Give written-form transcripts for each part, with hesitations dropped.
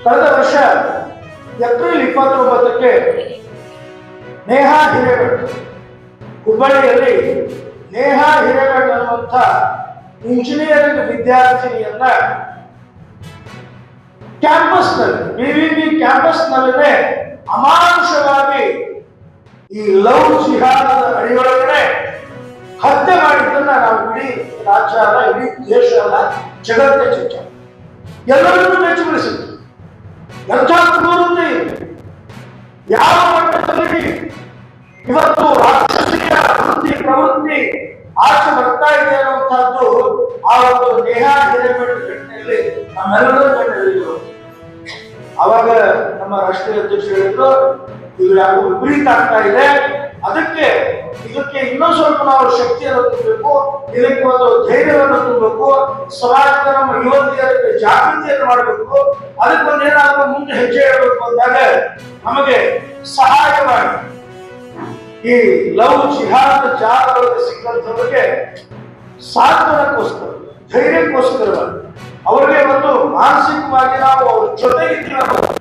ಕಳೆದ ವರ್ಷ ಏಪ್ರಿಲ್ 29ಕ್ಕೆ ನೇಹಾ ಹಿರೇಮಠ್ ಹುಬ್ಬಳ್ಳಿಯಲ್ಲಿ ನೇಹಾ ಹಿರೇಮಠ್ ಅನ್ನುವಂಥ ಇಂಜಿನಿಯರಿಂಗ್ ವಿದ್ಯಾರ್ಥಿನಿಯನ್ನ ಕ್ಯಾಂಪಸ್ನಲ್ಲಿ ಬಿವಿಬಿ ಕ್ಯಾಂಪಸ್ನಲ್ಲೇ ಅಮಾನುಷವಾಗಿ ಈ ಲವ್ ಜಿಹಾದದ ಅಡಿಯೊಳಗಡೆ ಹತ್ಯೆ ಮಾಡಿದ್ದನ್ನ ನಾವು ಇಡೀ ರಾಜ್ಯ ಅಲ್ಲ, ಇಡೀ ದೇಶ ಅಲ್ಲ, ಜಗತ್ತೇ ಚಿಕ್ಕ ಎಲ್ಲರನ್ನೂ ಮೆಚ್ಚುಗೊಳಿಸಿತ್ತು. ಎಂಥ ಕ್ರೂರತೆ ಇದೆ! ಯಾವ ಮಟ್ಟದಲ್ಲಿ ಇವತ್ತು ರಾಕ್ಷಸೀಯ ವೃತ್ತಿ ಪ್ರವೃತ್ತಿ ಆಚೆ ಬರ್ತಾ ಇದೆ ಅನ್ನುವಂಥದ್ದು ಆ ಒಂದು ನೇಹಾ ಹಿರೇಮಠ್ ಘಟನೆಯಲ್ಲಿ ನಮ್ಮೆಲ್ಲರೂ ಕಂಡಿದ್ದೀವಿ. ಅವಾಗ ನಮ್ಮ ರಾಷ್ಟ್ರೀಯ ಅಧ್ಯಕ್ಷರು ಹೇಳಿದ್ರು, ಇದು ಯಾಕೋ ವಿಪರೀತ ಆಗ್ತಾ ಇದೆ, ಇದಕ್ಕೆ ಇನ್ನೂ ಸ್ವಲ್ಪ ನಾವು ಶಕ್ತಿಯನ್ನು ತುಂಬಬೇಕು, ಇದಕ್ಕೆ ಒಂದು ಧೈರ್ಯವನ್ನು ತುಂಬಬೇಕು, ಸಮಾಜದ ನಮ್ಮ ಯುವತಿಯರಿಗೆ ಜಾಗೃತಿಯನ್ನು ಮಾಡಬೇಕು, ಅದಕ್ಕೊಂದು ಏನಾದರೂ ಮುಂದೆ ಹೆಜ್ಜೆ ಇಡಬೇಕು ಅಂದಾಗ ನಮಗೆ ಸಹಾಯ ಮಾಡಿ ಈ ಲವ್ ಜಿಹಾದ್ ಜಾಗದೊಳಗೆ ಸಿಕ್ಕಂಥವ್ರಿಗೆ ಸಾಂತ್ವನಕ್ಕೋಸ್ಕರ, ಧೈರ್ಯಕ್ಕೋಸ್ಕರವಾಗಿ ಅವರಿಗೆ ಒಂದು ಮಾನಸಿಕವಾಗಿ ನಾವು ಅವ್ರ ಜೊತೆಗಿದ್ದೀವಿ.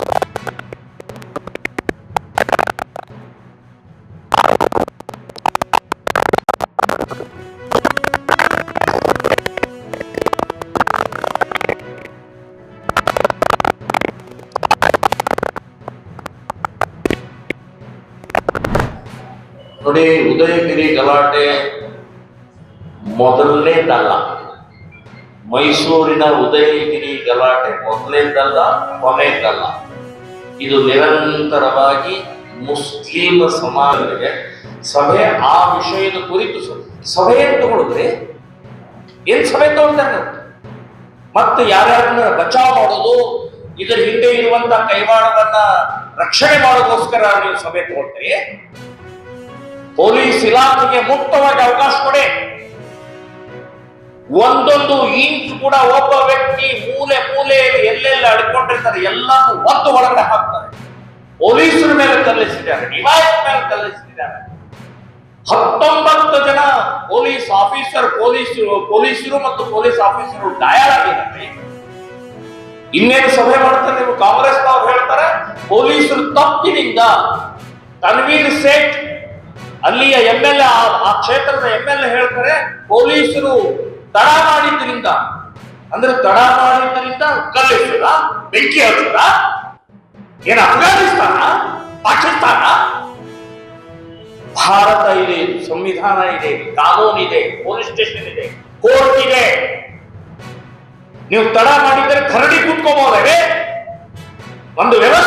ನೋಡಿ, ಉದಯಗಿರಿ ಗಲಾಟೆ ಮೊದಲನೇದಲ್ಲ. ಮೈಸೂರಿನ ಉದಯಗಿರಿ ಗಲಾಟೆ ಮೊದಲನೇದಲ್ಲ, ಕೊನೆಯದಲ್ಲ. ಇದು ನಿರಂತರವಾಗಿ ಮುಸ್ಲಿಂ ಸಮಾಜಗಳಿಗೆ ಸಭೆ ಆ ವಿಷಯದ ಕುರಿತು ಸಭೆಯನ್ನು ತಗೊಳಿದ್ರೆ ಏನ್ ಸಭೆ ತಗೊಳ್ತಾರೆ, ಮತ್ತೆ ಯಾರ್ಯಾರನ್ನ ಬಚಾವ್ ಮಾಡೋದು, ಇದರ ಹಿಂದೆ ಇರುವಂತ ಕೈವಾಡವನ್ನ ರಕ್ಷಣೆ ಮಾಡೋದಕ್ಕೋಸ್ಕರ ನೀವು ಸಭೆ ತಗೊಳ್ತೀರಿ. ಪೊಲೀಸ್ ಇಲಾಖೆಗೆ ಮುಕ್ತವಾಗಿ ಅವಕಾಶ ಕೊಡಿ. ಒಂದೊಂದು ಇಂಚ್ ಕೂಡ ಒಬ್ಬ ವ್ಯಕ್ತಿ ಮೂಲೆಯಲ್ಲಿ ಎಲ್ಲೆಲ್ಲ ಅಡ್ಕೊಂಡಿರ್ತಾರೆ ಎಲ್ಲರೂ ಒತ್ತು ಒಳಗಡೆ ಹಾಕ್ತಾರೆ. ಪೊಲೀಸರ ಮೇಲೆ ಕಲ್ಲಿಸಿದ್ದಾರೆ, ಡಿವೈಸ್ ಮೇಲೆ ಕಲ್ಲಿಸಿದ್ದಾರೆ. 19 ಜನ ಪೊಲೀಸ್ ಆಫೀಸರ್, ಪೊಲೀಸರು ಮತ್ತು ಪೊಲೀಸ್ ಆಫೀಸರು ಗಾಯಾಳಾಗಿದ್ದಾರೆ. ಇನ್ನೇನು ಸಭೆ ಮಾಡ್ತಾರೆ ನೀವು? ಕಾಂಗ್ರೆಸ್ನವ್ರು ಹೇಳ್ತಾರೆ ಪೊಲೀಸರು ತಪ್ಪಿನಿಂದ ತನ್ವೀರ್ ಸೇಠ್ ಅಲ್ಲಿಯ MLA, ಆ ಕ್ಷೇತ್ರದ MLA ಹೇಳ್ತಾರೆ ಪೊಲೀಸರು ತಡ ಮಾಡಿದ್ರಿಂದ, ಅಂದ್ರೆ ತಡ ಮಾಡಿದ್ರಿಂದ ಕಲ್ಲಿಸಿದ, ಬೆಂಕಿ ಹಚ್ಚಿದ. ಏನ ಅಫ್ಘಾನಿಸ್ತಾನ, ಪಾಕಿಸ್ತಾನ? ಭಾರತ ಇದೆ, ಸಂವಿಧಾನ ಇದೆ, ಕಾನೂನು ಇದೆ, ಪೊಲೀಸ್ ಸ್ಟೇಷನ್ ಇದೆ, ಕೋರ್ಟ್ ಇದೆ. ನೀವು ತಡ ಮಾಡಿದ್ರೆ ಕರಡಿ ಕೂತ್ಕೋಬಹುದೇ? ಒಂದು ವ್ಯವಸ್ಥೆ